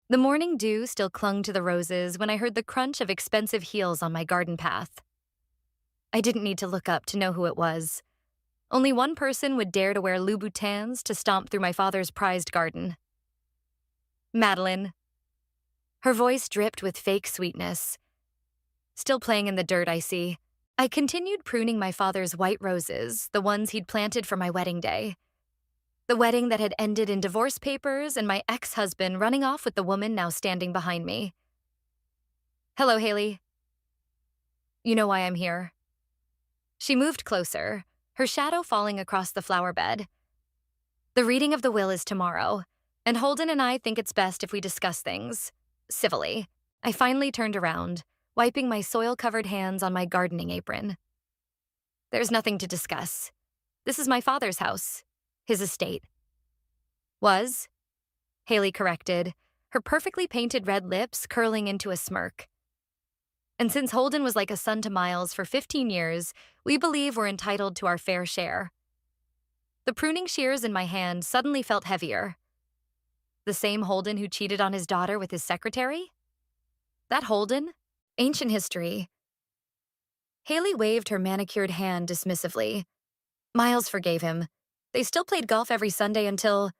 The morning dew still clung to the roses when I heard the crunch of expensive heels on my garden path. I didn't need to look up to know who it was. Only one person would dare to wear Louboutins to stomp through my father's prized garden. Madeline. Her voice dripped with fake sweetness. Still playing in the dirt, I see. I continued pruning my father's white roses, the ones he'd planted for my wedding day. The wedding that had ended in divorce papers and my ex-husband running off with the woman now standing behind me. Hello, Haley. You know why I'm here. She moved closer, her shadow falling across the flower bed. The reading of the will is tomorrow, and Holden and I think it's best if we discuss things civilly. I finally turned around, wiping my soil-covered hands on my gardening apron. There's nothing to discuss. This is my father's house, his estate. Was? Haley corrected, her perfectly painted red lips curling into a smirk. And since Holden was like a son to Miles for 15 years, we believe we're entitled to our fair share. The pruning shears in my hand suddenly felt heavier. The same Holden who cheated on his daughter with his secretary? That Holden? Ancient history. Haley waved her manicured hand dismissively. Miles forgave him. They still played golf every Sunday until...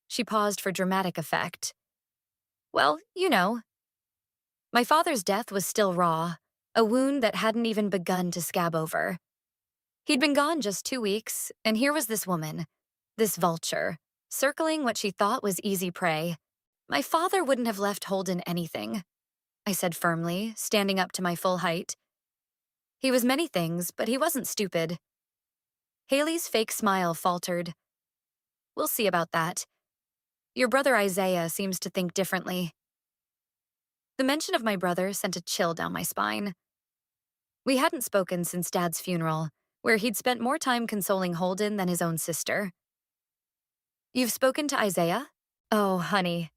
She paused for dramatic effect. Well, you know. My father's death was still raw, a wound that hadn't even begun to scab over. He'd been gone just 2 weeks, and here was this woman, this vulture, circling what she thought was easy prey. My father wouldn't have left Holden anything, I said firmly, standing up to my full height. He was many things, but he wasn't stupid. Haley's fake smile faltered. We'll see about that. Your brother Isaiah seems to think differently. The mention of my brother sent a chill down my spine. We hadn't spoken since Dad's funeral, where he'd spent more time consoling Holden than his own sister. You've spoken to Isaiah? Oh, honey.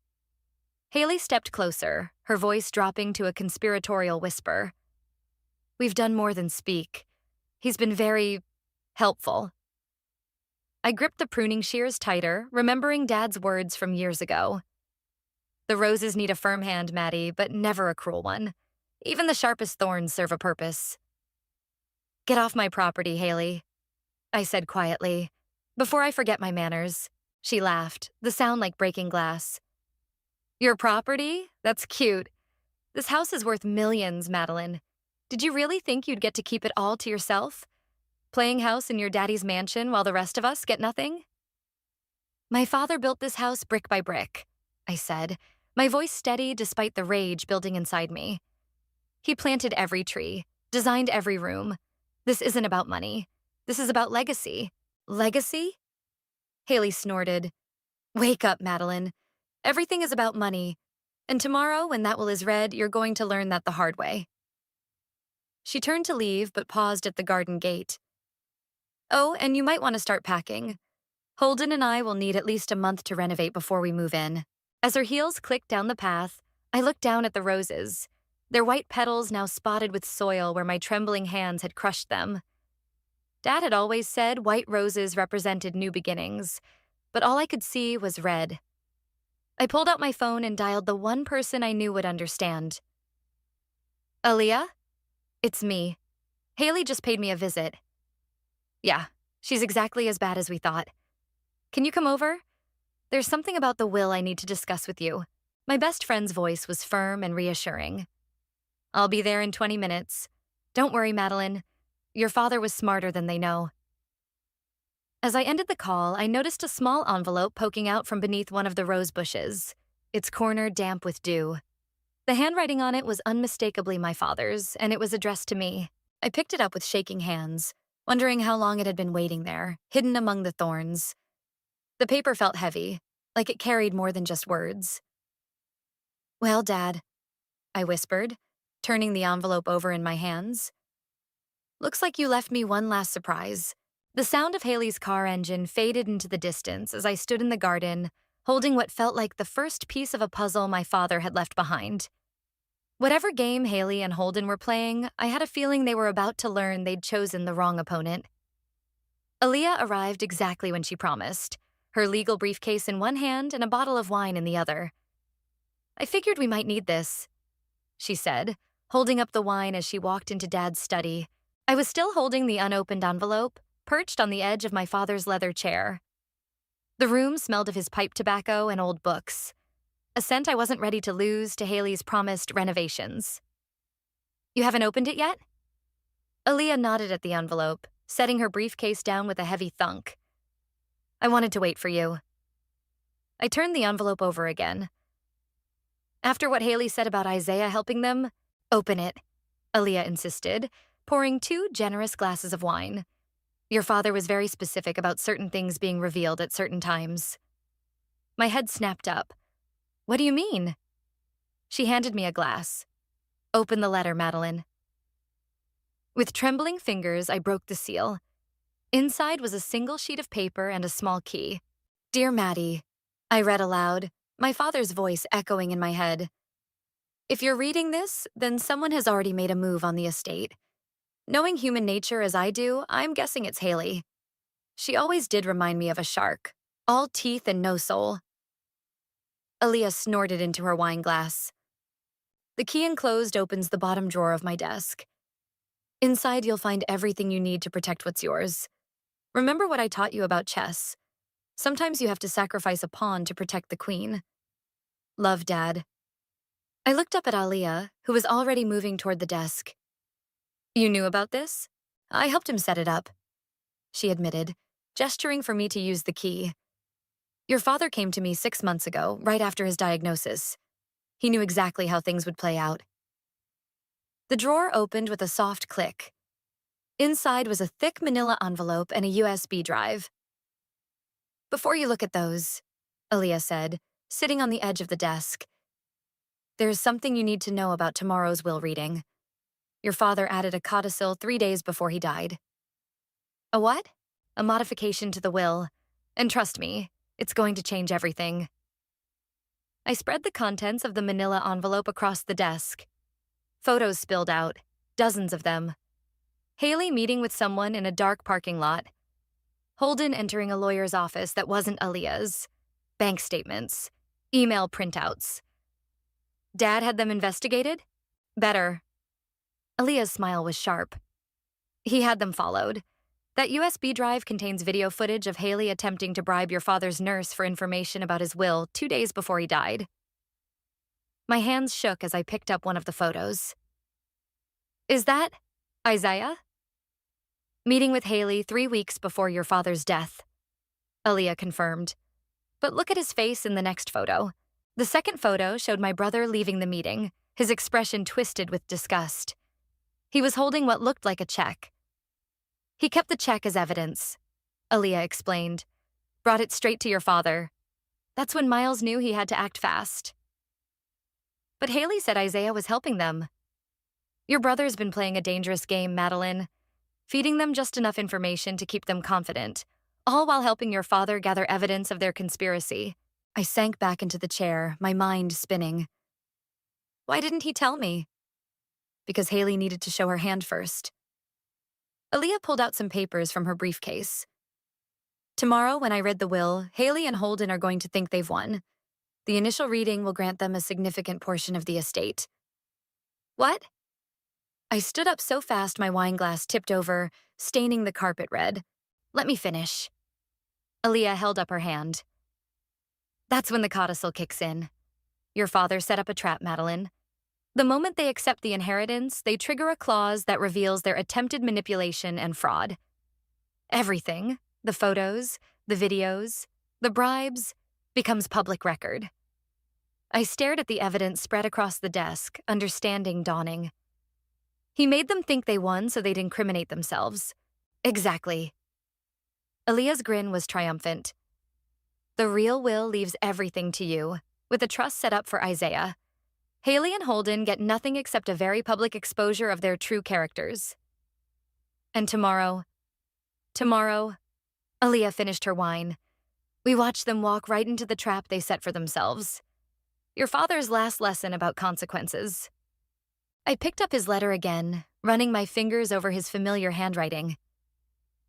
Haley stepped closer, her voice dropping to a conspiratorial whisper. We've done more than speak. He's been very helpful. I gripped the pruning shears tighter, remembering Dad's words from years ago. The roses need a firm hand, Maddie, but never a cruel one. Even the sharpest thorns serve a purpose. Get off my property, Haley, I said quietly. Before I forget my manners. She laughed, the sound like breaking glass. Your property? That's cute. This house is worth millions, Madeline. Did you really think you'd get to keep it all to yourself? Playing house in your daddy's mansion while the rest of us get nothing? My father built this house brick by brick, I said, my voice steady despite the rage building inside me. He planted every tree, designed every room. This isn't about money. This is about legacy. Legacy? Haley snorted. Wake up, Madeline. Everything is about money. And tomorrow, when that will is read, you're going to learn that the hard way. She turned to leave, but paused at the garden gate. Oh, and you might want to start packing. Holden and I will need at least a month to renovate before we move in. As her heels clicked down the path, I looked down at the roses, their white petals now spotted with soil where my trembling hands had crushed them. Dad had always said white roses represented new beginnings, but all I could see was red. I pulled out my phone and dialed the one person I knew would understand. Aaliyah? It's me. Haley just paid me a visit. Yeah, she's exactly as bad as we thought. Can you come over? There's something about the will I need to discuss with you. My best friend's voice was firm and reassuring. I'll be there in 20 minutes. Don't worry, Madeline. Your father was smarter than they know. As I ended the call, I noticed a small envelope poking out from beneath one of the rose bushes, its corner damp with dew. The handwriting on it was unmistakably my father's, and it was addressed to me. I picked it up with shaking hands, wondering how long it had been waiting there, hidden among the thorns. The paper felt heavy, like it carried more than just words. Well, Dad, I whispered, turning the envelope over in my hands. Looks like you left me one last surprise. The sound of Haley's car engine faded into the distance as I stood in the garden, holding what felt like the first piece of a puzzle my father had left behind. Whatever game Haley and Holden were playing, I had a feeling they were about to learn they'd chosen the wrong opponent. Aaliyah arrived exactly when she promised, her legal briefcase in one hand and a bottle of wine in the other. I figured we might need this, she said, holding up the wine as she walked into Dad's study. I was still holding the unopened envelope, perched on the edge of my father's leather chair. The room smelled of his pipe tobacco and old books, a scent I wasn't ready to lose to Haley's promised renovations. You haven't opened it yet? Aaliyah nodded at the envelope, setting her briefcase down with a heavy thunk. I wanted to wait for you. I turned the envelope over again. After what Haley said about Isaiah helping them, open it, Aaliyah insisted, pouring 2 generous glasses of wine. Your father was very specific about certain things being revealed at certain times. My head snapped up. What do you mean? She handed me a glass. Open the letter, Madeline. With trembling fingers, I broke the seal. Inside was a single sheet of paper and a small key. Dear Maddie, I read aloud, my father's voice echoing in my head. If you're reading this, then someone has already made a move on the estate. Knowing human nature as I do, I'm guessing it's Haley. She always did remind me of a shark, all teeth and no soul. Aaliyah snorted into her wine glass. The key enclosed opens the bottom drawer of my desk. Inside, you'll find everything you need to protect what's yours. Remember what I taught you about chess. Sometimes you have to sacrifice a pawn to protect the queen. Love, Dad. I looked up at Aaliyah, who was already moving toward the desk. You knew about this? I helped him set it up, she admitted, gesturing for me to use the key. Your father came to me 6 months ago, right after his diagnosis. He knew exactly how things would play out. The drawer opened with a soft click. Inside was a thick manila envelope and a USB drive. Before you look at those, Aaliyah said, sitting on the edge of the desk, there's something you need to know about tomorrow's will reading. Your father added a codicil 3 days before he died. A what? A modification to the will. And trust me, it's going to change everything. I spread the contents of the manila envelope across the desk. Photos spilled out, dozens of them. Haley meeting with someone in a dark parking lot. Holden entering a lawyer's office that wasn't Aaliyah's. Bank statements. Email printouts. Dad had them investigated? Better. Aaliyah's smile was sharp. He had them followed. That USB drive contains video footage of Haley attempting to bribe your father's nurse for information about his will 2 days before he died. My hands shook as I picked up one of the photos. Is that Isaiah? Meeting with Haley 3 weeks before your father's death, Aaliyah confirmed. But look at his face in the next photo. The second photo showed my brother leaving the meeting, his expression twisted with disgust. He was holding what looked like a check. He kept the check as evidence, Aaliyah explained. Brought it straight to your father. That's when Miles knew he had to act fast. But Haley said Isaiah was helping them. Your brother's been playing a dangerous game, Madeline, feeding them just enough information to keep them confident, all while helping your father gather evidence of their conspiracy. I sank back into the chair, my mind spinning. Why didn't he tell me? Because Haley needed to show her hand first. Aaliyah pulled out some papers from her briefcase. Tomorrow, when I read the will, Haley and Holden are going to think they've won. The initial reading will grant them a significant portion of the estate. What? I stood up so fast my wine glass tipped over, staining the carpet red. Let me finish. Aaliyah held up her hand. That's when the codicil kicks in. Your father set up a trap, Madeline. The moment they accept the inheritance, they trigger a clause that reveals their attempted manipulation and fraud. Everything, the photos, the videos, the bribes, becomes public record. I stared at the evidence spread across the desk, understanding dawning. He made them think they won so they'd incriminate themselves. Exactly. Aaliyah's grin was triumphant. The real will leaves everything to you, with a trust set up for Isaiah. Haley and Holden get nothing except a very public exposure of their true characters. And tomorrow, Aaliyah finished her wine. We watched them walk right into the trap they set for themselves. Your father's last lesson about consequences. I picked up his letter again, running my fingers over his familiar handwriting.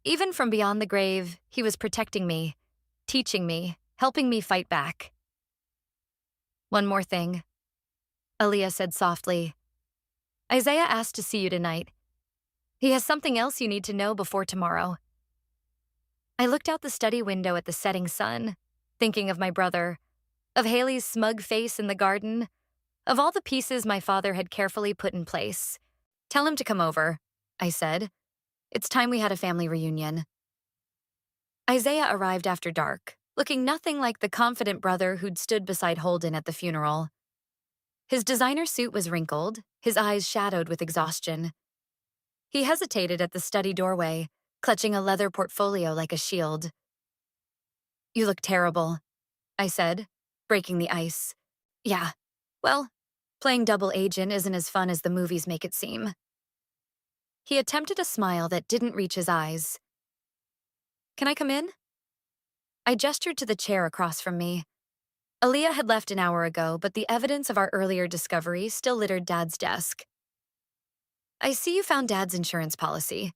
Even from beyond the grave, he was protecting me, teaching me, helping me fight back. One more thing. Aaliyah said softly. Isaiah asked to see you tonight. He has something else you need to know before tomorrow. I looked out the study window at the setting sun, thinking of my brother, of Haley's smug face in the garden, of all the pieces my father had carefully put in place. Tell him to come over, I said. It's time we had a family reunion. Isaiah arrived after dark, looking nothing like the confident brother who'd stood beside Holden at the funeral. His designer suit was wrinkled, his eyes shadowed with exhaustion. He hesitated at the study doorway, clutching a leather portfolio like a shield. You look terrible, I said, breaking the ice. Yeah, well, playing double agent isn't as fun as the movies make it seem. He attempted a smile that didn't reach his eyes. Can I come in? I gestured to the chair across from me. Aaliyah had left an hour ago, but the evidence of our earlier discovery still littered Dad's desk. I see you found Dad's insurance policy,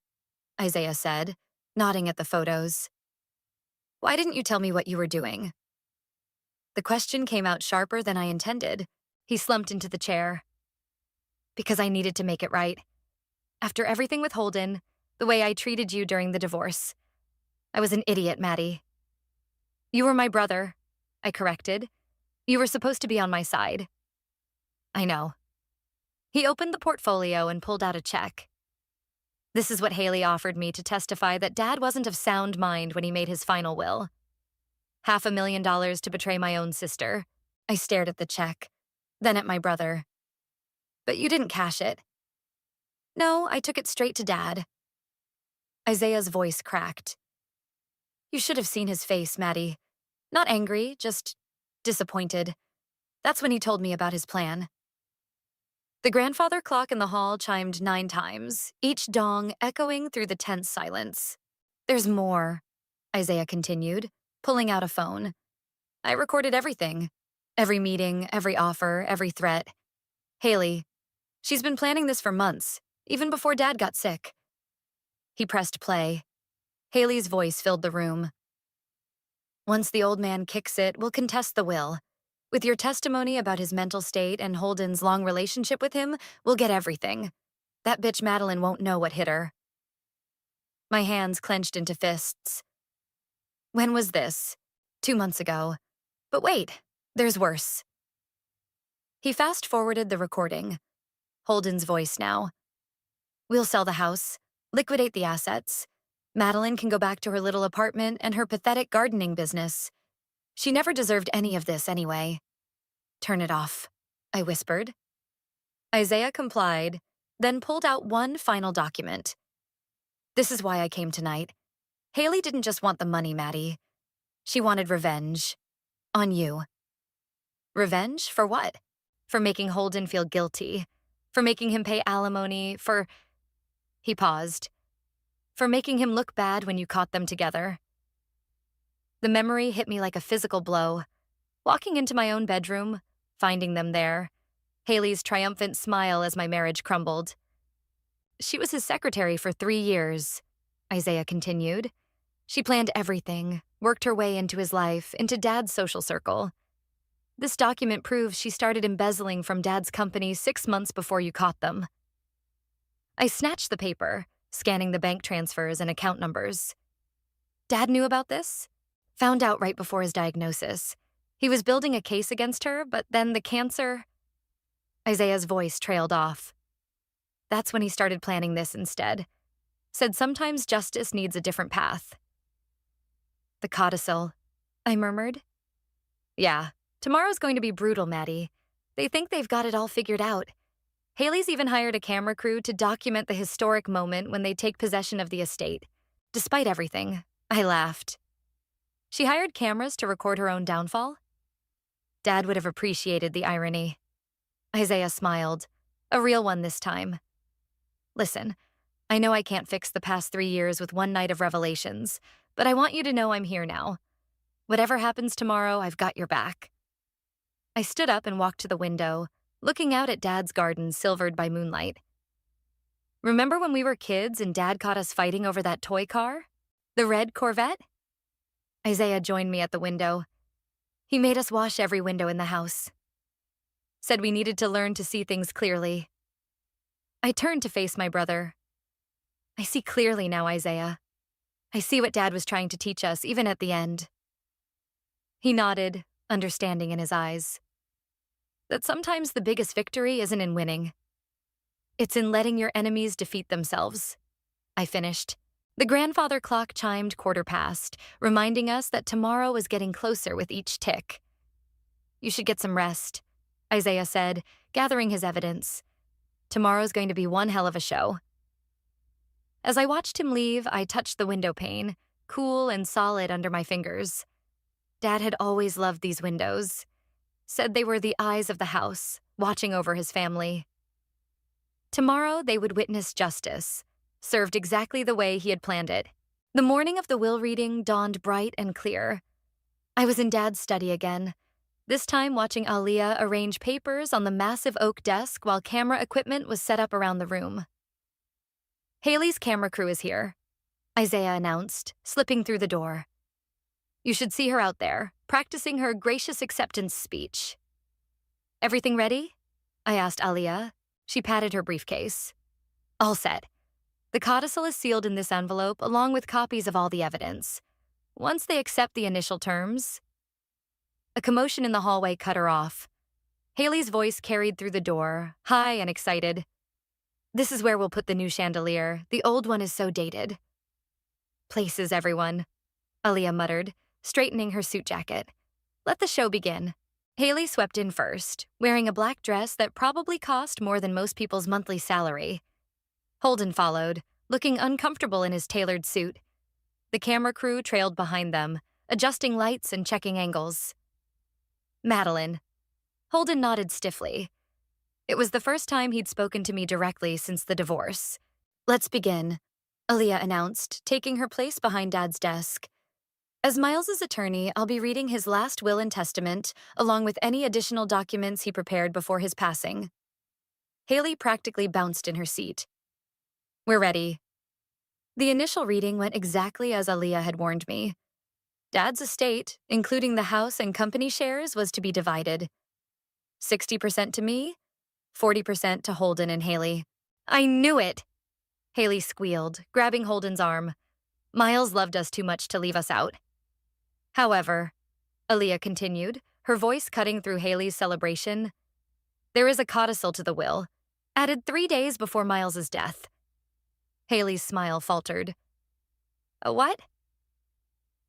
Isaiah said, nodding at the photos. Why didn't you tell me what you were doing? The question came out sharper than I intended. He slumped into the chair. Because I needed to make it right. After everything with Holden, the way I treated you during the divorce. I was an idiot, Maddie. You were my brother, I corrected. You were supposed to be on my side. I know. He opened the portfolio and pulled out a check. This is what Haley offered me to testify that Dad wasn't of sound mind when he made his final will. $500,000 to betray my own sister. I stared at the check, then at my brother. But you didn't cash it. No, I took it straight to Dad. Isaiah's voice cracked. You should have seen his face, Maddie. Not angry, just disappointed. That's when he told me about his plan. The grandfather clock in the hall chimed 9 times, each dong echoing through the tense silence. There's more, Isaiah continued, pulling out a phone. I recorded everything. Every meeting, every offer, every threat. Haley. She's been planning this for months, even before Dad got sick. He pressed play. Haley's voice filled the room. Once the old man kicks it, we'll contest the will. With your testimony about his mental state and Holden's long relationship with him, we'll get everything. That bitch Madeline won't know what hit her. My hands clenched into fists. When was this? 2 months ago. But wait, there's worse. He fast-forwarded the recording. Holden's voice now. We'll sell the house, liquidate the assets. Madeline can go back to her little apartment and her pathetic gardening business. She never deserved any of this anyway. Turn it off, I whispered. Isaiah complied, then pulled out one final document. This is why I came tonight. Haley didn't just want the money, Maddie. She wanted revenge. On you. Revenge? For what? For making Holden feel guilty. For making him pay alimony. For... He paused. For making him look bad when you caught them together. The memory hit me like a physical blow. Walking into my own bedroom, finding them there. Haley's triumphant smile as my marriage crumbled. She was his secretary for 3 years, Isaiah continued. She planned everything, worked her way into his life, into Dad's social circle. This document proves she started embezzling from Dad's company 6 months before you caught them. I snatched the paper, scanning the bank transfers and account numbers. Dad knew about this? Found out right before his diagnosis. He was building a case against her, but then the cancer... Isaiah's voice trailed off. That's when he started planning this instead. Said sometimes justice needs a different path. The codicil, I murmured. Yeah, tomorrow's going to be brutal, Maddie. They think they've got it all figured out. Haley's even hired a camera crew to document the historic moment when they take possession of the estate. Despite everything, I laughed. She hired cameras to record her own downfall? Dad would have appreciated the irony. Isaiah smiled, a real one this time. Listen, I know I can't fix the past 3 years with one night of revelations, but I want you to know I'm here now. Whatever happens tomorrow, I've got your back. I stood up and walked to the window, looking out at Dad's garden silvered by moonlight. Remember when we were kids and Dad caught us fighting over that toy car? The red Corvette? Isaiah joined me at the window. He made us wash every window in the house. said we needed to learn to see things clearly. I turned to face my brother. I see clearly now, Isaiah. I see what Dad was trying to teach us, even at the end. He nodded, understanding in his eyes. That sometimes the biggest victory isn't in winning. It's in letting your enemies defeat themselves. I finished. The grandfather clock chimed 1/4 past, reminding us that tomorrow was getting closer with each tick. You should get some rest, Isaiah said, gathering his evidence. Tomorrow's going to be one hell of a show. As I watched him leave, I touched the window pane, cool and solid under my fingers. Dad had always loved these windows, said they were the eyes of the house, watching over his family. Tomorrow they would witness justice, served exactly the way he had planned it. The morning of the will reading dawned bright and clear. I was in Dad's study again, this time watching Aliyah arrange papers on the massive oak desk while camera equipment was set up around the room. Haley's camera crew is here, Isaiah announced, slipping through the door. You should see her out there, practicing her gracious acceptance speech. Everything ready? I asked Aliyah. She patted her briefcase. All set. The codicil is sealed in this envelope along with copies of all the evidence. Once they accept the initial terms... A commotion in the hallway cut her off. Haley's voice carried through the door, high and excited. This is where we'll put the new chandelier. The old one is so dated. Places, everyone, Aliyah muttered, straightening her suit jacket. Let the show begin. Haley swept in first, wearing a black dress that probably cost more than most people's monthly salary. Holden followed, looking uncomfortable in his tailored suit. The camera crew trailed behind them, adjusting lights and checking angles. Madeline. Holden nodded stiffly. It was the first time he'd spoken to me directly since the divorce. Let's begin, Aliyah announced, taking her place behind Dad's desk. As Miles's attorney, I'll be reading his last will and testament, along with any additional documents he prepared before his passing. Haley practically bounced in her seat. We're ready. The initial reading went exactly as Aliyah had warned me. Dad's estate, including the house and company shares, was to be divided. 60% to me, 40% to Holden and Haley. I knew it! Haley squealed, grabbing Holden's arm. Miles loved us too much to leave us out. However, Aliyah continued, her voice cutting through Haley's celebration, there is a codicil to the will, added 3 days before Miles's death. Haley's smile faltered. A what?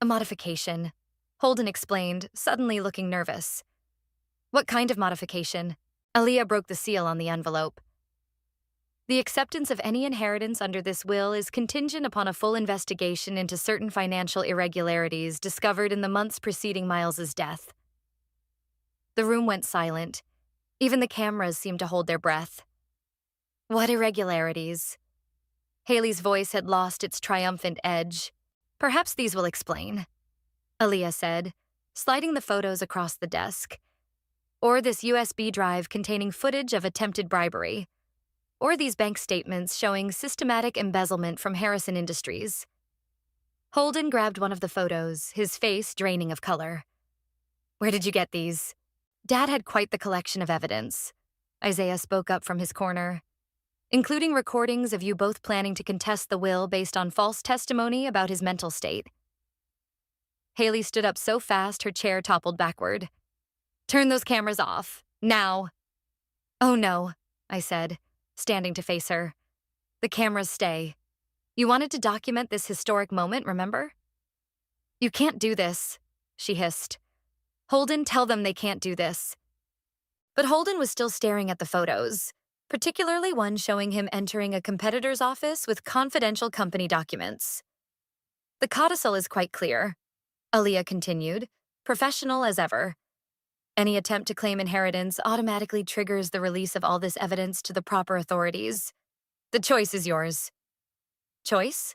A modification, Holden explained, suddenly looking nervous. What kind of modification? Aliyah broke the seal on the envelope. The acceptance of any inheritance under this will is contingent upon a full investigation into certain financial irregularities discovered in the months preceding Miles's death. The room went silent. Even the cameras seemed to hold their breath. What irregularities? Haley's voice had lost its triumphant edge. Perhaps these will explain, Aliyah said, sliding the photos across the desk. Or this USB drive containing footage of attempted bribery. Or these bank statements showing systematic embezzlement from Harrison Industries. Holden grabbed one of the photos, his face draining of color. Where did you get these? Dad had quite the collection of evidence. Isaiah spoke up from his corner. Including recordings of you both planning to contest the will based on false testimony about his mental state. Haley stood up so fast her chair toppled backward. Turn those cameras off, now. Oh no, I said, standing to face her. The cameras stay. You wanted to document this historic moment, remember? You can't do this, she hissed. Holden, tell them they can't do this. But Holden was still staring at the photos, particularly one showing him entering a competitor's office with confidential company documents. The codicil is quite clear, Aliyah continued, professional as ever. Any attempt to claim inheritance automatically triggers the release of all this evidence to the proper authorities. The choice is yours. Choice?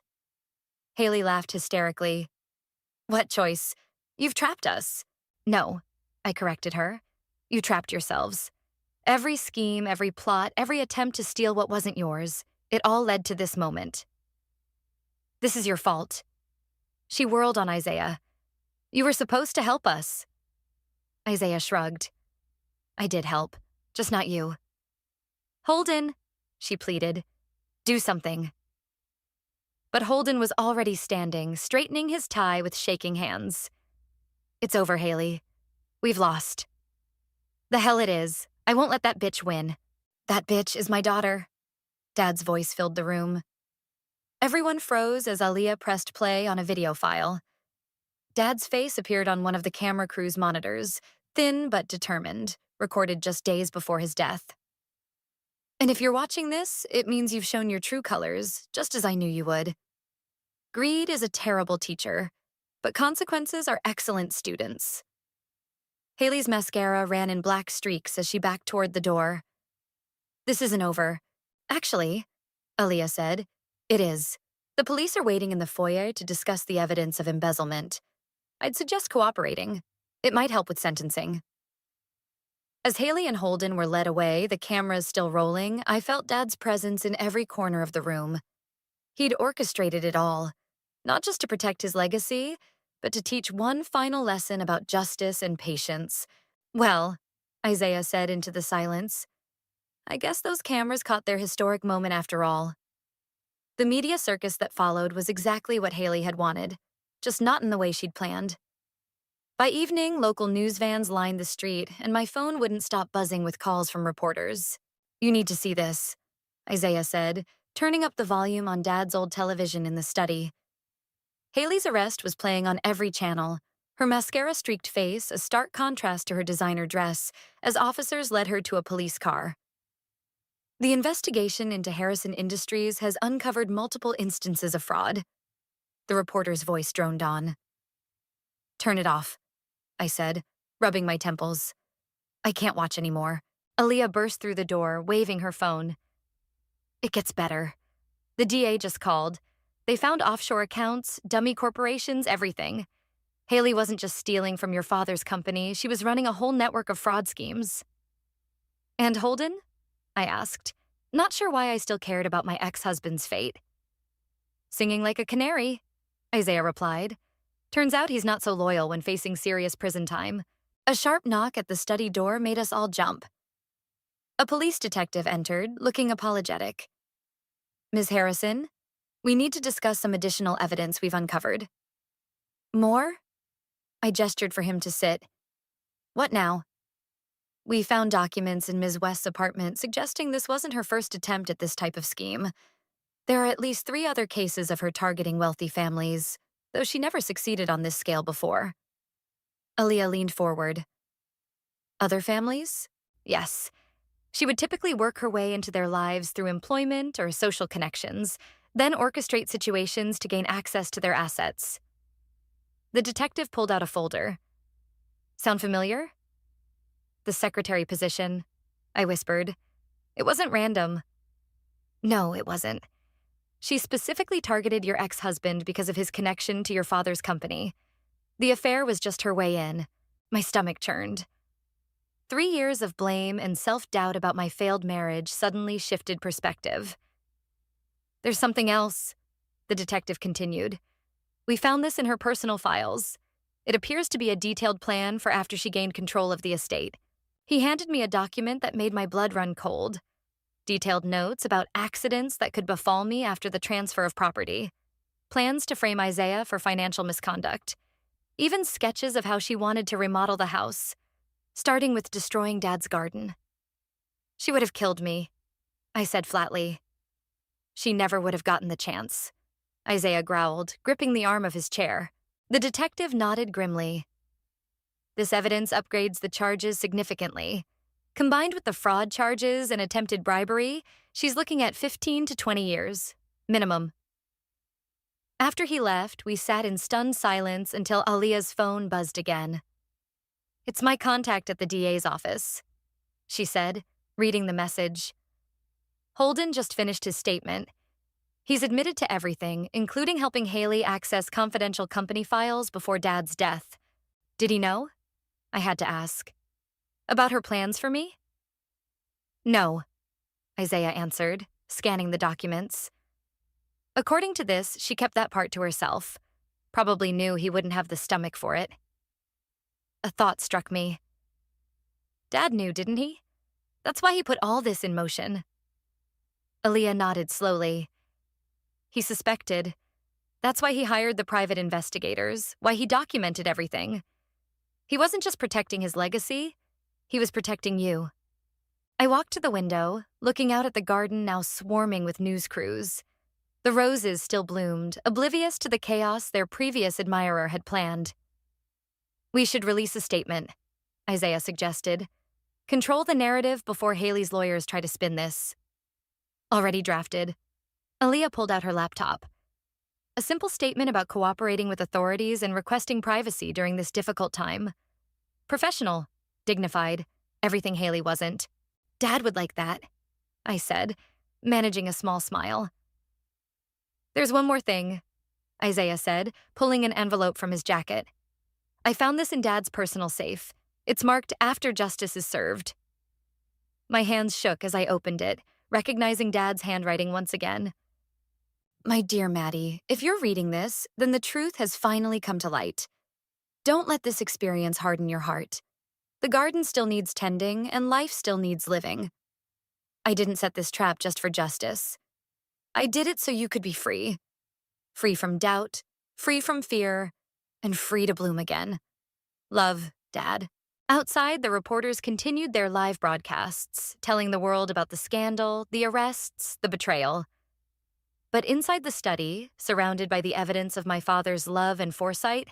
Haley laughed hysterically. What choice? You've trapped us. No, I corrected her. You trapped yourselves. Every scheme, every plot, every attempt to steal what wasn't yours, it all led to this moment. This is your fault. She whirled on Isaiah. You were supposed to help us. Isaiah shrugged. I did help. Just not you. Holden, she pleaded. Do something. But Holden was already standing, straightening his tie with shaking hands. It's over, Haley. We've lost. The hell it is. I won't let that bitch win. That bitch is my daughter. Dad's voice filled the room. Everyone froze as Aaliyah pressed play on a video file. Dad's face appeared on one of the camera crew's monitors, thin but determined, recorded just days before his death. And if you're watching this, it means you've shown your true colors, just as I knew you would. Greed is a terrible teacher, but consequences are excellent students. Haley's mascara ran in black streaks as she backed toward the door. This isn't over. Actually, Aaliyah said, it is. The police are waiting in the foyer to discuss the evidence of embezzlement. I'd suggest cooperating. It might help with sentencing. As Haley and Holden were led away, the cameras still rolling, I felt Dad's presence in every corner of the room. He'd orchestrated it all, not just to protect his legacy, but to teach one final lesson about justice and patience. Well, Isaiah said into the silence, I guess those cameras caught their historic moment after all. The media circus that followed was exactly what Haley had wanted, just not in the way she'd planned. By evening, local news vans lined the street, and my phone wouldn't stop buzzing with calls from reporters. You need to see this, Isaiah said, turning up the volume on Dad's old television in the study. Haley's arrest was playing on every channel, her mascara-streaked face a stark contrast to her designer dress, as officers led her to a police car. The investigation into Harrison Industries has uncovered multiple instances of fraud. The reporter's voice droned on. Turn it off, I said, rubbing my temples. I can't watch anymore. Aaliyah burst through the door, waving her phone. It gets better. The DA just called. They found offshore accounts, dummy corporations, everything. Haley wasn't just stealing from your father's company, she was running a whole network of fraud schemes. And Holden? I asked, not sure why I still cared about my ex-husband's fate. Singing like a canary, Isaiah replied. Turns out he's not so loyal when facing serious prison time. A sharp knock at the study door made us all jump. A police detective entered, looking apologetic. Ms. Harrison, we need to discuss some additional evidence we've uncovered. More? I gestured for him to sit. What now? We found documents in Ms. West's apartment suggesting this wasn't her first attempt at this type of scheme. There are at least 3 other cases of her targeting wealthy families, though she never succeeded on this scale before. Aaliyah leaned forward. Other families? Yes. She would typically work her way into their lives through employment or social connections, then orchestrate situations to gain access to their assets. The detective pulled out a folder. Sound familiar? The secretary position, I whispered. It wasn't random. No, it wasn't. She specifically targeted your ex-husband because of his connection to your father's company. The affair was just her way in. My stomach churned. 3 years of blame and self-doubt about my failed marriage suddenly shifted perspective. There's something else, the detective continued. We found this in her personal files. It appears to be a detailed plan for after she gained control of the estate. He handed me a document that made my blood run cold. Detailed notes about accidents that could befall me after the transfer of property. Plans to frame Isaiah for financial misconduct. Even sketches of how she wanted to remodel the house, starting with destroying Dad's garden. She would have killed me, I said flatly. She never would have gotten the chance, Isaiah growled, gripping the arm of his chair. The detective nodded grimly. This evidence upgrades the charges significantly. Combined with the fraud charges and attempted bribery, she's looking at 15 to 20 years, minimum. After he left, we sat in stunned silence until Aaliyah's phone buzzed again. It's my contact at the DA's office, she said, reading the message. Holden just finished his statement. He's admitted to everything, including helping Haley access confidential company files before Dad's death. Did he know? I had to ask. About her plans for me? No, Isaiah answered, scanning the documents. According to this, she kept that part to herself. Probably knew he wouldn't have the stomach for it. A thought struck me. Dad knew, didn't he? That's why he put all this in motion. Aaliyah nodded slowly. He suspected. That's why he hired the private investigators, why he documented everything. He wasn't just protecting his legacy, he was protecting you. I walked to the window, looking out at the garden now swarming with news crews. The roses still bloomed, oblivious to the chaos their previous admirer had planned. We should release a statement, Isaiah suggested. Control the narrative before Haley's lawyers try to spin this. Already drafted. Aaliyah pulled out her laptop. A simple statement about cooperating with authorities and requesting privacy during this difficult time. Professional, dignified, everything Haley wasn't. Dad would like that, I said, managing a small smile. There's one more thing, Isaiah said, pulling an envelope from his jacket. I found this in Dad's personal safe. It's marked after justice is served. My hands shook as I opened it, recognizing Dad's handwriting once again. My dear Maddie, if you're reading this, then the truth has finally come to light. Don't let this experience harden your heart. The garden still needs tending, and life still needs living. I didn't set this trap just for justice. I did it so you could be free. Free from doubt, free from fear, and free to bloom again. Love, Dad. Outside, the reporters continued their live broadcasts, telling the world about the scandal, the arrests, the betrayal. But inside the study, surrounded by the evidence of my father's love and foresight,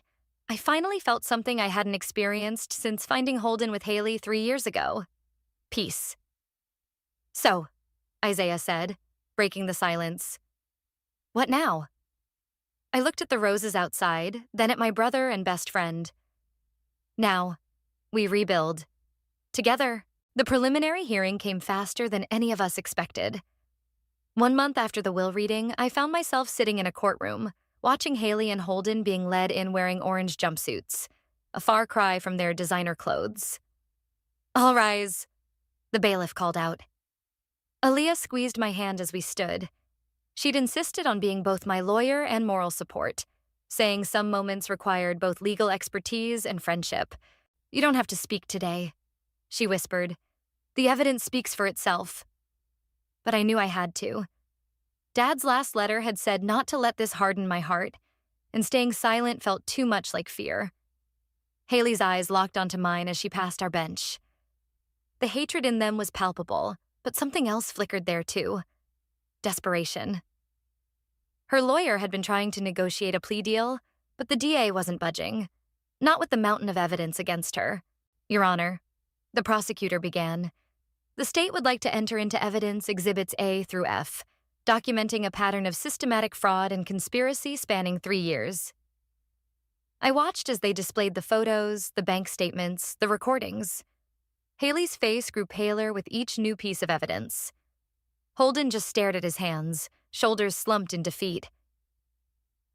I finally felt something I hadn't experienced since finding Holden with Haley 3 years ago. Peace. So, Isaiah said, breaking the silence. What now? I looked at the roses outside, then at my brother and best friend. Now, we rebuild. Together. The preliminary hearing came faster than any of us expected. 1 month after the will reading, I found myself sitting in a courtroom, watching Haley and Holden being led in wearing orange jumpsuits, a far cry from their designer clothes. All rise, the bailiff called out. Aaliyah squeezed my hand as we stood. She'd insisted on being both my lawyer and moral support, saying some moments required both legal expertise and friendship. You don't have to speak today, she whispered. The evidence speaks for itself. But I knew I had to. Dad's last letter had said not to let this harden my heart, and staying silent felt too much like fear. Haley's eyes locked onto mine as she passed our bench. The hatred in them was palpable, but something else flickered there too. Desperation. Her lawyer had been trying to negotiate a plea deal, but the DA wasn't budging. Not with the mountain of evidence against her. Your Honor, the prosecutor began. The state would like to enter into evidence Exhibits A through F, documenting a pattern of systematic fraud and conspiracy spanning 3 years. I watched as they displayed the photos, the bank statements, the recordings. Haley's face grew paler with each new piece of evidence. Holden just stared at his hands, shoulders slumped in defeat.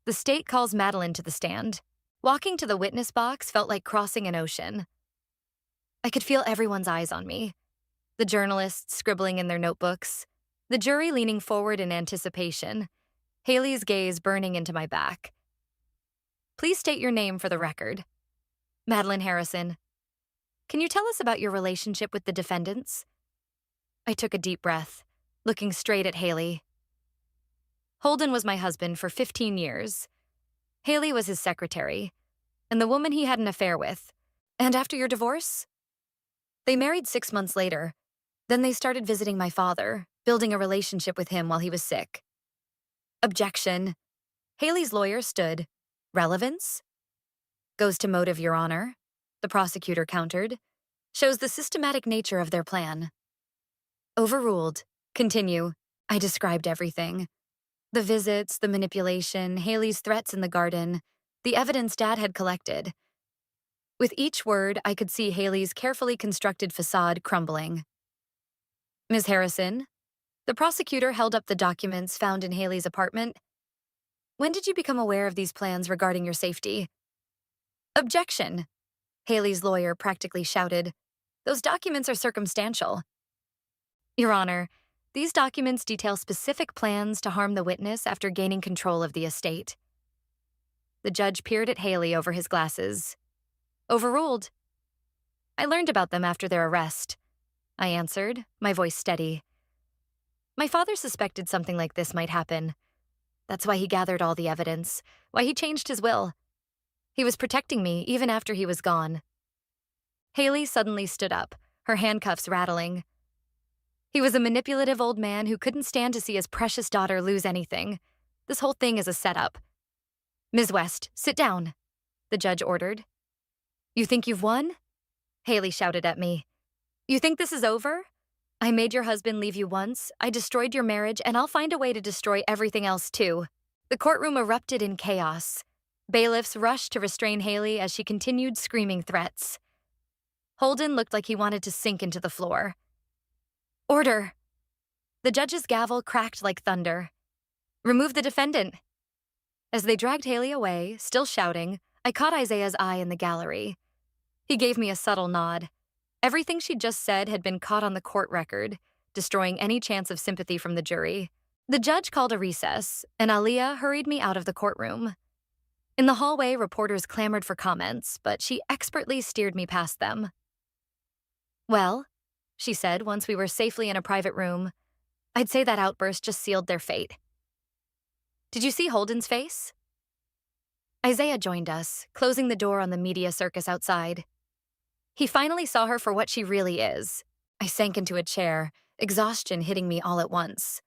The state calls Madeline to the stand. Walking to the witness box felt like crossing an ocean. I could feel everyone's eyes on me. The journalists scribbling in their notebooks, the jury leaning forward in anticipation, Haley's gaze burning into my back. Please state your name for the record. Madeline Harrison. Can you tell us about your relationship with the defendants? I took a deep breath, looking straight at Haley. Holden was my husband for 15 years. Haley was his secretary, and the woman he had an affair with. And after your divorce? They married 6 months later. Then they started visiting my father, building a relationship with him while he was sick. Objection. Haley's lawyer stood. Relevance? Goes to motive, Your Honor, the prosecutor countered. Shows the systematic nature of their plan. Overruled. Continue. I described everything. The visits, the manipulation, Haley's threats in the garden, the evidence Dad had collected. With each word, I could see Haley's carefully constructed facade crumbling. Ms. Harrison, the prosecutor held up the documents found in Haley's apartment. When did you become aware of these plans regarding your safety? Objection, Haley's lawyer practically shouted. Those documents are circumstantial. Your Honor, these documents detail specific plans to harm the witness after gaining control of the estate. The judge peered at Haley over his glasses. Overruled. I learned about them after their arrest. I answered, my voice steady. My father suspected something like this might happen. That's why he gathered all the evidence, why he changed his will. He was protecting me even after he was gone. Haley suddenly stood up, her handcuffs rattling. He was a manipulative old man who couldn't stand to see his precious daughter lose anything. This whole thing is a setup. Ms. West, sit down, the judge ordered. You think you've won? Haley shouted at me. You think this is over? I made your husband leave you once, I destroyed your marriage, and I'll find a way to destroy everything else too. The courtroom erupted in chaos. Bailiffs rushed to restrain Haley as she continued screaming threats. Holden looked like he wanted to sink into the floor. Order! The judge's gavel cracked like thunder. Remove the defendant. As they dragged Haley away, still shouting, I caught Isaiah's eye in the gallery. He gave me a subtle nod. Everything she'd just said had been caught on the court record, destroying any chance of sympathy from the jury. The judge called a recess, and Aliyah hurried me out of the courtroom. In the hallway, reporters clamored for comments, but she expertly steered me past them. Well, she said once we were safely in a private room, I'd say that outburst just sealed their fate. Did you see Holden's face? Isaiah joined us, closing the door on the media circus outside. He finally saw her for what she really is. I sank into a chair, exhaustion hitting me all at once.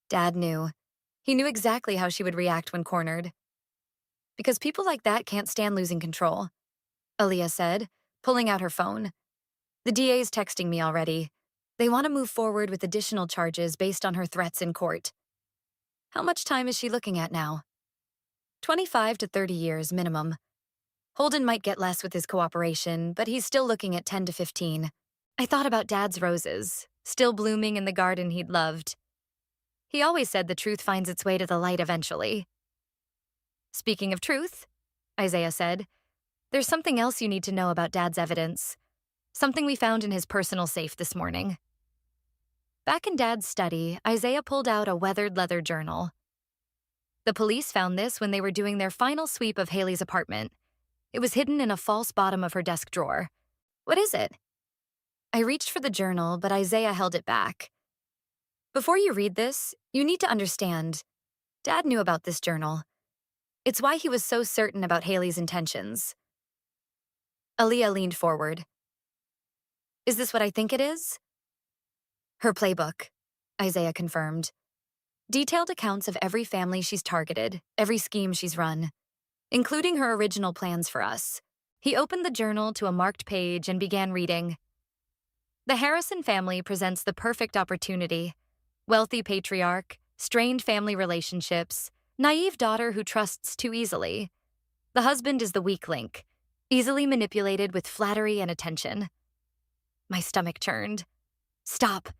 Dad knew. He knew exactly how she would react when cornered. Because people like that can't stand losing control, Aliyah said, pulling out her phone. The DA's texting me already. They want to move forward with additional charges based on her threats in court. How much time is she looking at now? 25 to 30 years minimum. Holden might get less with his cooperation, but he's still looking at 10 to 15. I thought about Dad's roses, still blooming in the garden he'd loved. He always said the truth finds its way to the light eventually. Speaking of truth, Isaiah said, there's something else you need to know about Dad's evidence. Something we found in his personal safe this morning. Back in Dad's study, Isaiah pulled out a weathered leather journal. The police found this when they were doing their final sweep of Haley's apartment. It was hidden in a false bottom of her desk drawer. What is it? I reached for the journal, but Isaiah held it back. Before you read this, you need to understand. Dad knew about this journal. It's why he was so certain about Haley's intentions. Aliyah leaned forward. Is this what I think it is? Her playbook, Isaiah confirmed. Detailed accounts of every family she's targeted, every scheme she's run, including her original plans for us. He opened the journal to a marked page and began reading. The Harrison family presents the perfect opportunity. Wealthy patriarch, strained family relationships, naive daughter who trusts too easily. The husband is the weak link, easily manipulated with flattery and attention. My stomach churned. Stop.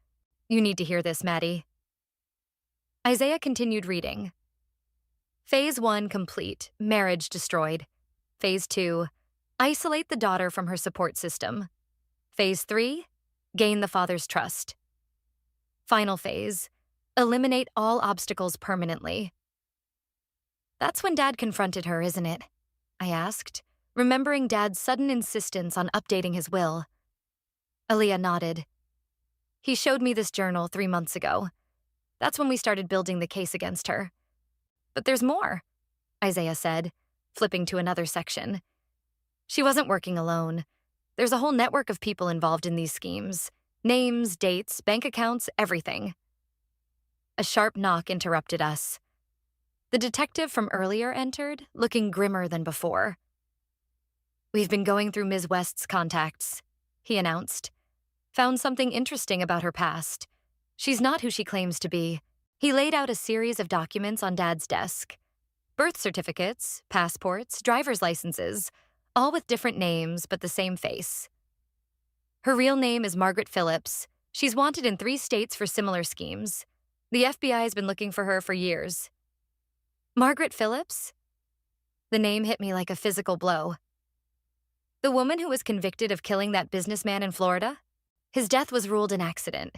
You need to hear this, Maddie. Isaiah continued reading. Phase 1 complete, marriage destroyed. Phase 2, isolate the daughter from her support system. Phase 3, gain the father's trust. Final phase, eliminate all obstacles permanently. That's when Dad confronted her, isn't it? I asked, remembering Dad's sudden insistence on updating his will. Aliyah nodded. He showed me this journal 3 months ago. That's when we started building the case against her. But there's more, Isaiah said, flipping to another section. She wasn't working alone. There's a whole network of people involved in these schemes. Names, dates, bank accounts, everything. A sharp knock interrupted us. The detective from earlier entered, looking grimmer than before. We've been going through Ms. West's contacts, he announced. Found something interesting about her past. She's not who she claims to be. He laid out a series of documents on Dad's desk. Birth certificates, passports, driver's licenses, all with different names but the same face. Her real name is Margaret Phillips. She's wanted in 3 states for similar schemes. The FBI's been looking for her for years. Margaret Phillips? The name hit me like a physical blow. The woman who was convicted of killing that businessman in Florida? His death was ruled an accident,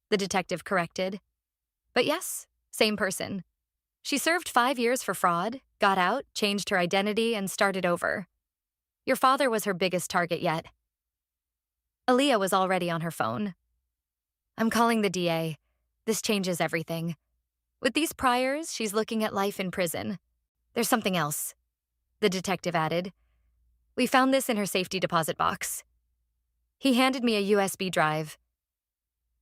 the detective corrected. But yes, same person. She served 5 years for fraud, got out, changed her identity, and started over. Your father was her biggest target yet. Aaliyah was already on her phone. I'm calling the DA. This changes everything. With these priors, she's looking at life in prison. There's something else, the detective added. We found this in her safety deposit box. He handed me a USB drive.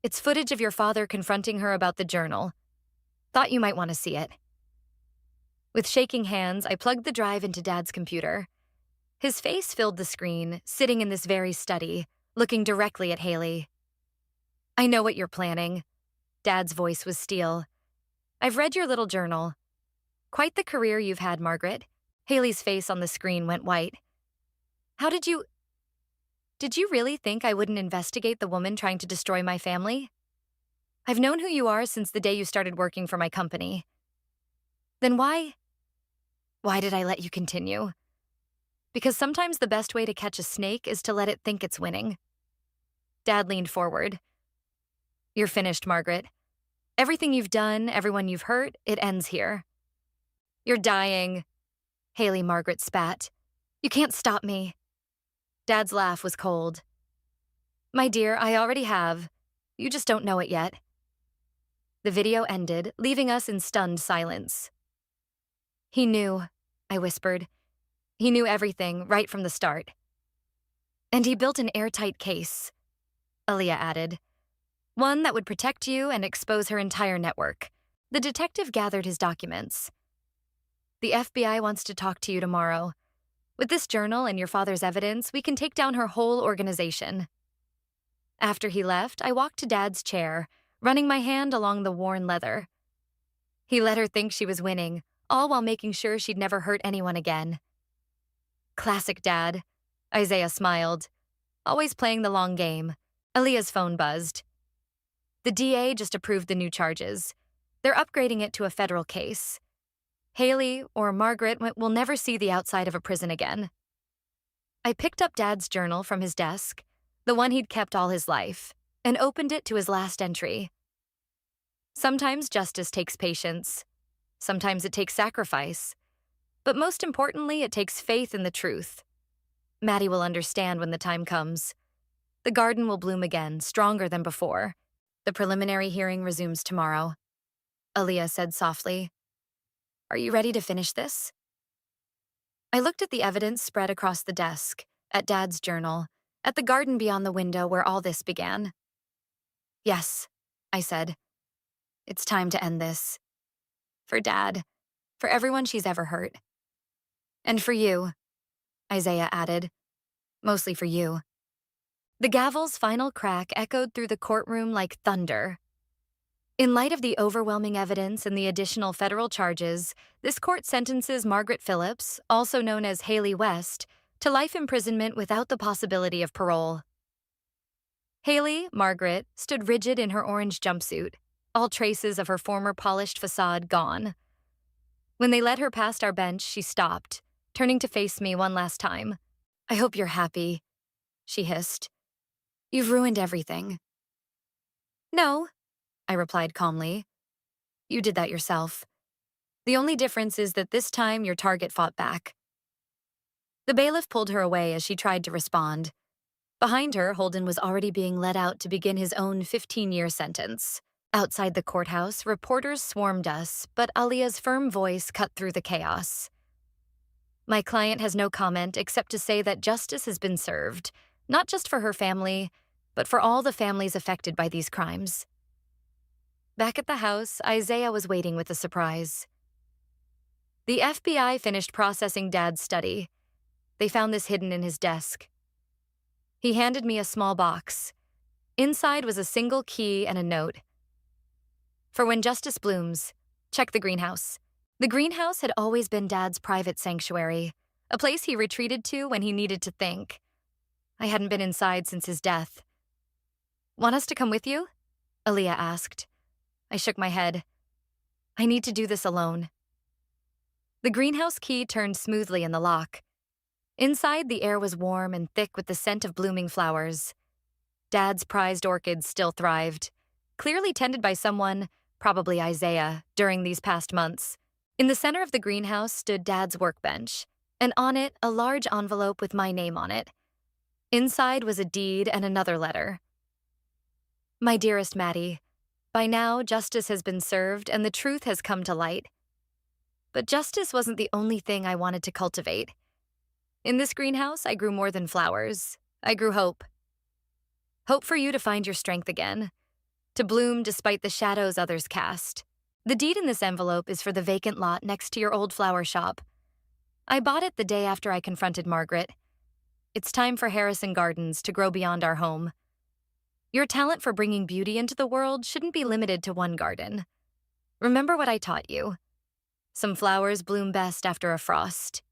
It's footage of your father confronting her about the journal. Thought you might want to see it. With shaking hands, I plugged the drive into Dad's computer. His face filled the screen, sitting in this very study, looking directly at Haley. I know what you're planning. Dad's voice was steel. I've read your little journal. Quite the career you've had, Margaret. Haley's face on the screen went white. Did you really think I wouldn't investigate the woman trying to destroy my family? I've known who you are since the day you started working for my company. Then why did I let you continue? Because sometimes the best way to catch a snake is to let it think it's winning. Dad leaned forward. You're finished, Margaret. Everything you've done, everyone you've hurt, it ends here. You're dying. Haley Margaret spat. You can't stop me. Dad's laugh was cold. My dear, I already have. You just don't know it yet. The video ended, leaving us in stunned silence. He knew, I whispered. He knew everything, right from the start. And he built an airtight case, Aaliyah added. One that would protect you and expose her entire network. The detective gathered his documents. The FBI wants to talk to you tomorrow. With this journal and your father's evidence, we can take down her whole organization. After he left, I walked to Dad's chair, running my hand along the worn leather. He let her think she was winning, all while making sure she'd never hurt anyone again. Classic Dad. Isaiah smiled. Always playing the long game. Aaliyah's phone buzzed. The DA just approved the new charges. They're upgrading it to a federal case. Haley, or Margaret, will never see the outside of a prison again. I picked up Dad's journal from his desk, the one he'd kept all his life, and opened it to his last entry. Sometimes justice takes patience. Sometimes it takes sacrifice. But most importantly, it takes faith in the truth. Maddie will understand when the time comes. The garden will bloom again, stronger than before. The preliminary hearing resumes tomorrow, Aaliyah said softly. Are you ready to finish this? I looked at the evidence spread across the desk, at Dad's journal, at the garden beyond the window where all this began. Yes, I said. It's time to end this. For Dad, for everyone she's ever hurt. And for you, Isaiah added. Mostly for you. The gavel's final crack echoed through the courtroom like thunder. In light of the overwhelming evidence and the additional federal charges, this court sentences Margaret Phillips, also known as Haley West, to life imprisonment without the possibility of parole. Haley, Margaret, stood rigid in her orange jumpsuit, all traces of her former polished facade gone. When they led her past our bench, she stopped, turning to face me one last time. I hope you're happy, she hissed. You've ruined everything. No, I replied calmly. You did that yourself. The only difference is that this time your target fought back. The bailiff pulled her away as she tried to respond. Behind her, Holden was already being led out to begin his own 15-year sentence. Outside the courthouse, reporters swarmed us, but Aaliyah's firm voice cut through the chaos. My client has no comment except to say that justice has been served, not just for her family, but for all the families affected by these crimes. Back at the house, Isaiah was waiting with a surprise. The FBI finished processing Dad's study. They found this hidden in his desk. He handed me a small box. Inside was a single key and a note. For when justice blooms, check the greenhouse. The greenhouse had always been Dad's private sanctuary, a place he retreated to when he needed to think. I hadn't been inside since his death. Want us to come with you? Aaliyah asked. I shook my head. I need to do this alone. The greenhouse key turned smoothly in the lock. Inside, the air was warm and thick with the scent of blooming flowers. Dad's prized orchids still thrived, clearly tended by someone, probably Isaiah, during these past months. In the center of the greenhouse stood Dad's workbench, and on it, a large envelope with my name on it. Inside was a deed and another letter. My dearest Maddie, by now justice has been served and the truth has come to light. But justice wasn't the only thing I wanted to cultivate. In this greenhouse, I grew more than flowers. I grew hope. Hope for you to find your strength again, to bloom despite the shadows others cast. The deed in this envelope is for the vacant lot next to your old flower shop. I bought it the day after I confronted Margaret. It's time for Harrison Gardens to grow beyond our home. Your talent for bringing beauty into the world shouldn't be limited to one garden. Remember what I taught you. Some flowers bloom best after a frost.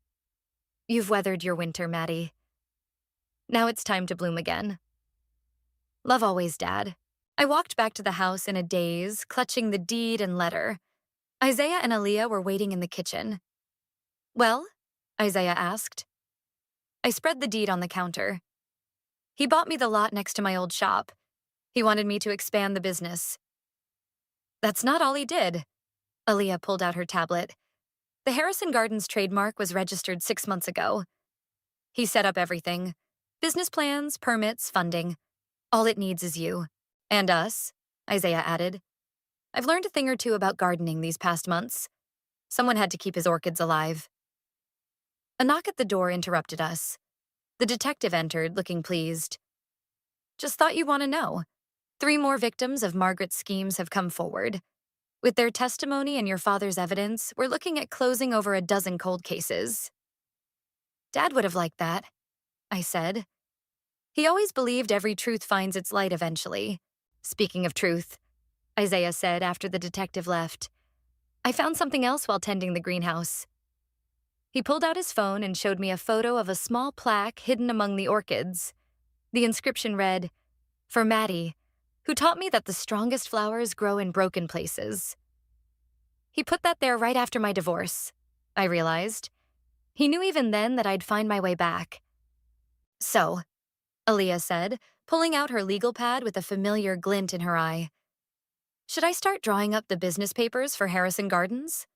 You've weathered your winter, Maddie. Now it's time to bloom again. Love always, Dad. I walked back to the house in a daze, clutching the deed and letter. Isaiah and Aaliyah were waiting in the kitchen. Well? Isaiah asked. I spread the deed on the counter. He bought me the lot next to my old shop. He wanted me to expand the business. That's not all he did. Aaliyah pulled out her tablet. The Harrison Gardens trademark was registered 6 months ago. He set up everything. Business plans, permits, funding. All it needs is you. And us, Isaiah added. I've learned a thing or two about gardening these past months. Someone had to keep his orchids alive. A knock at the door interrupted us. The detective entered, looking pleased. Just thought you'd want to know. 3 more victims of Margaret's schemes have come forward. With their testimony and your father's evidence, we're looking at closing over a dozen cold cases. Dad would have liked that, I said. He always believed every truth finds its light eventually. Speaking of truth, Isaiah said after the detective left, I found something else while tending the greenhouse. He pulled out his phone and showed me a photo of a small plaque hidden among the orchids. The inscription read, For Maddie, who taught me that the strongest flowers grow in broken places. He put that there right after my divorce, I realized. He knew even then that I'd find my way back. So, Aaliyah said, pulling out her legal pad with a familiar glint in her eye. Should I start drawing up the business papers for Harrison Gardens?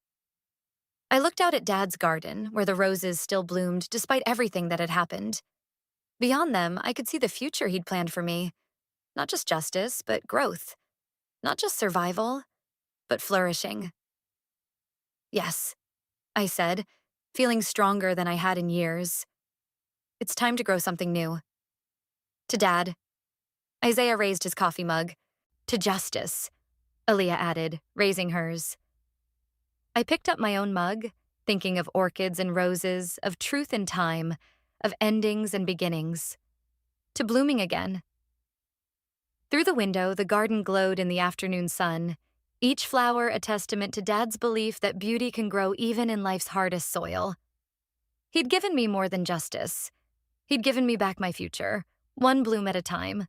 I looked out at Dad's garden, where the roses still bloomed despite everything that had happened. Beyond them, I could see the future he'd planned for me. Not just justice, but growth. Not just survival, but flourishing. Yes, I said, feeling stronger than I had in years. It's time to grow something new. To Dad. Isaiah raised his coffee mug. To justice, Aaliyah added, raising hers. I picked up my own mug, thinking of orchids and roses, of truth and time, of endings and beginnings. To blooming again. Through the window, the garden glowed in the afternoon sun, each flower a testament to Dad's belief that beauty can grow even in life's hardest soil. He'd given me more than justice. He'd given me back my future, one bloom at a time.